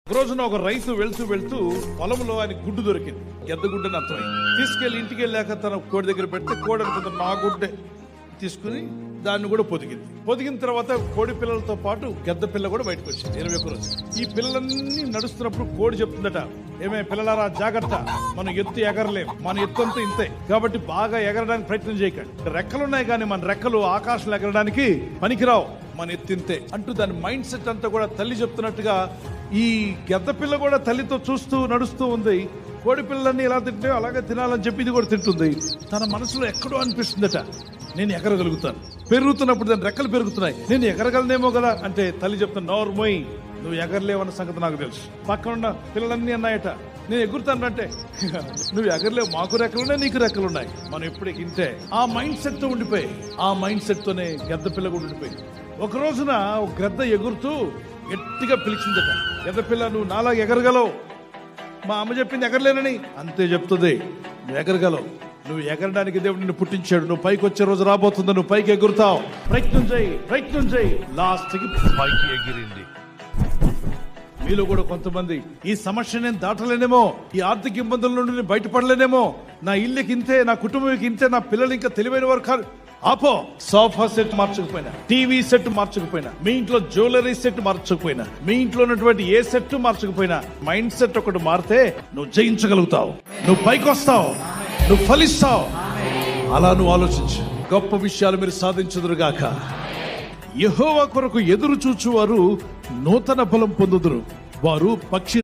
ఒక రోజున ఒక రైతు వెళ్తూ పొలంలో ఆయన గుడ్డు దొరికింది. గెద్ద గుడ్డని అర్థమైంది. తీసుకెళ్లి ఇంటికి వెళ్ళాక తన కోడి దగ్గర పెడితే కోడి అనుకుంటుంది నా గుడ్డే తీసుకుని దాన్ని కూడా పొదిగిన తర్వాత కోడి పిల్లలతో పాటు గెద్ద పిల్ల కూడా బయటకు వచ్చింది 21 రోజు. ఈ పిల్లలన్నీ నడుస్తున్నప్పుడు కోడి చెప్తుందట, ఏమే పిల్లలారా జాగ్రత్త, మన ఎత్తు ఎగరలేం, మన ఎత్తు అంతా ఇంతే, కాబట్టి బాగా ఎగరడానికి ప్రయత్నం చేయకండి. రెక్కలున్నాయి కానీ మన రెక్కలు ఆకాశంలో ఎగరడానికి పనికిరావు, మన ఎత్తింతే అంటూ దాని మైండ్ సెట్ అంతా కూడా తల్లి చెప్తున్నట్టుగా ఈ గెద్ద పిల్ల కూడా తల్లితో చూస్తూ నడుస్తూ ఉంది. కోడి పిల్లలన్నీ ఎలా తింటే అలాగే తినాలని చెప్పి ఇది కూడా తింటుంది. తన మనసులో ఎక్కడో అనిపిస్తుందట, నేను ఎగరగలుగుతాను. పెరుగుతున్నప్పుడు దాని రెక్కలు పెరుగుతున్నాయి, నేను ఎగరగలనేమో కదా అంటే తల్లి చెప్తాను, నోర్మోయ్ నువ్వు ఎగరలేవన్న సంగతి నాకు తెలుసు. పక్కనున్న పిల్లలన్నీ అన్నాయట, నేను ఎగురుతాను అంటే నువ్వు ఎగరలేవు, మాకు రెక్కలున్నాయి నీకు రెక్కలున్నాయి, మనం ఎప్పుడు ఇంతే. ఆ మైండ్ సెట్ తో ఉండిపోయి, ఆ మైండ్ సెట్ తోనే గెద్ద పిల్ల కూడా ఉండిపోయి. ఒక రోజున ఒక గద్ద ఎగురుతూ గట్టిగా పిలిచిందట, గద్ద పిల్ల నువ్వు నాలా ఎగరగలవు, మా అమ్మ చెప్పింది ఎగరలేనని. అంతే చెప్తుంది, నువ్వు ఎగరగలవు, నువ్వు ఎగరడానికి దేవుడు నిన్ను పుట్టించాడు, నువ్వు పైకి వచ్చే రోజు రాబోతుంది, నువ్వు పైకి ఎగురుతావు, ప్రయత్నం చేయి. లాస్ట్ కి పైకి ఎగిరింది. మీలో కూడా కొంతమంది ఈ సమస్య నేను దాటలేనేమో, ఈ ఆర్థిక ఇబ్బందుల నుండి నేను బయటపడలేనేమో, నా ఇల్లుకి ఇంతే, నా కుటుంబానికి ఇంతే, నా పిల్లలు ఇంకా తెలివైన వారు కాదు. ఆపో, సోఫా సెట్ మార్చకపోయినా, టీవీ సెట్ మార్చకపోయినా, మీ ఇంట్లో జ్యువెలరీ సెట్ మార్చకపోయినా, మీ ఇంట్లో ఉన్నటువంటి ఏ సెట్ మార్చకపోయినా, మైండ్ సెట్ ఒకటి మారితే నువ్వు జయించగలుగుతావు, నువ్వు పైకి వస్తావు, నువ్వు ఫలిస్తావు. అలా నువ్వు ఆలోచించు. గొప్ప విషయాలు మీరు సాధించుదురుగాక. యెహోవా కొరకు ఎదురు చూచువారు నూతన బలం పొందుదురు, వారు పక్షి